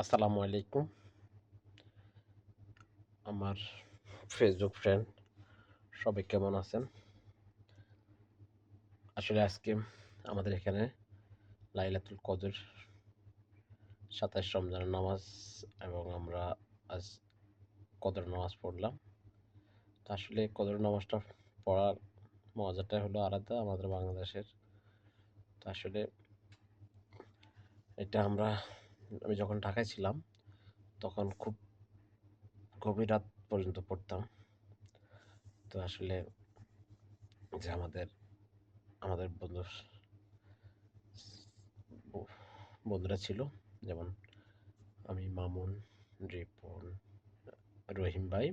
আসসালামু আলাইকুম। আমার ফেসবুক ফ্রেন্ড সবাই কেমন আছেন? আসলে আজকে আমাদের এখানে লাইলাতুল কদর ২৭ রমজানের নামাজ এবং আমরা আজ কদর নামাজ পড়লাম। তো আসলে কদর নামাজটা পড়ার মজাটাই হলো আলাদা আমাদের বাংলাদেশের। তো আসলে এটা আমি যখন ঢাকায় ছিলাম তখন খুব গভীর রাত পর্যন্ত পড়তাম। তো আসলে যে আমাদের বন্ধুরা ছিল, যেমন আমি, মামুন, রিপন, রহিম ভাই।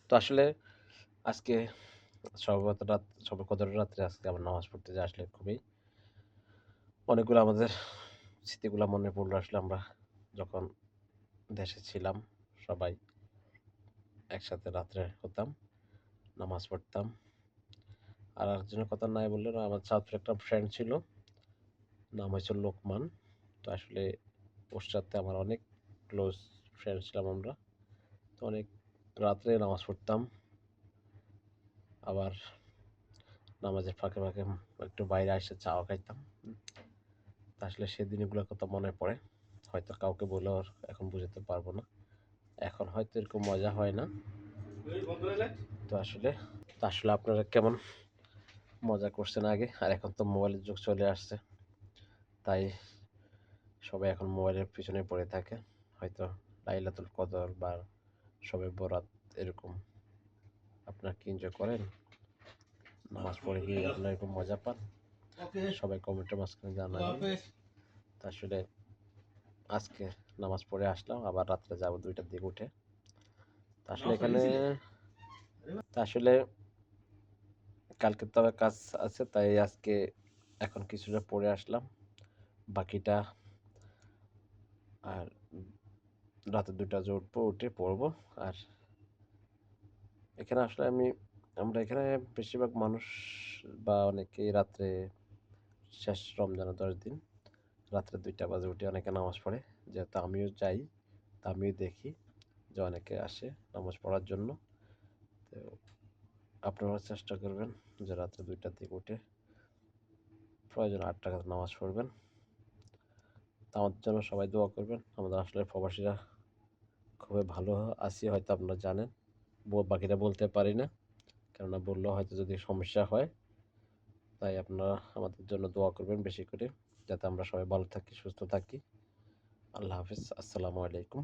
তো আসলে আজকে সবে কদর রাত্রে আজকে আবার নামাজ পড়তে যাই, আসলে খুবই অনেকগুলো আমাদের স্মৃতিগুলা মনে পড়লো। আসলে আমরা যখন দেশে ছিলাম সবাই একসাথে রাত্রে হতাম, নামাজ পড়তাম। আর একজনের কথা নাই বললে না, আমার ছাত্র একটা ফ্রেন্ড ছিল, নাম হয়েছে লোকমান। তো আসলে ওর সাথে আমার অনেক ক্লোজ ফ্রেন্ড ছিলাম আমরা। তো অনেক রাত্রে নামাজ পড়তাম, আবার নামাজের ফাঁকে ফাঁকে একটু বাইরে এসে চাও খাইতাম। তা আসলে সেই দিনগুলোর কথা মনে পড়ে, হয়তো কাউকে বলেও আর এখন বুঝাতে পারবো না। এখন হয়তো এরকম মজা হয় না। তো আসলে আপনারা কেমন মজা করছেন আগে? আর এখন তো মোবাইলের যুগ চলে আসছে, তাই সবাই এখন মোবাইলের পিছনে পড়ে থাকে। হয়তো লাইলাতুল কদর বা শবে বরাত এরকম আপনারা কি এনজয় করেন? নামাজ পড়ে কি আপনারা এরকম মজা পান? সবাই কমেন্টের মাঝখানে জানাবেন। তা আসলে আজকে নামাজ পড়ে আসলাম, আবার রাত্রে যাবো 2টার দিকে উঠে। তা আসলে এখানে তা আসলে কালকে তো আবার কাজ আছে, তাই আজকে এখন কিছুটা পড়ে আসলাম, বাকিটা আর রাতে 2টা যে উঠবো, উঠে পড়বো। আর এখানে আসলে আমরা এখানে বেশিরভাগ মানুষ বা অনেকেই রাত্রে শেষ রমজানের 10 দিন রাত্রে 2টা বাজে উঠে অনেকে নামাজ পড়ে। যেহেতু আমিও যাই, তা আমিও দেখি যে অনেকে আসে নামাজ পড়ার জন্য। তো আপনারা চেষ্টা করবেন যে রাত্রে 2টার দিকে উঠে প্রয়োজন 8 টাকার নামাজ পড়বেন। তা আমাদের জন্য সবাই দোয়া করবেন। আমাদের আসলে প্রবাসীরা খুবই ভালো আছি, হয়তো আপনারা জানেন। বাকিটা বলতে পারি না, কেননা বললেও হয়তো যদি সমস্যা হয়। তাই আপনারা আমাদের জন্য দোয়া করবেন বেশি করে, যাতে আমরা সবাই ভালো থাকি, সুস্থ থাকি। আল্লাহ হাফিজ। আসসালামু আলাইকুম।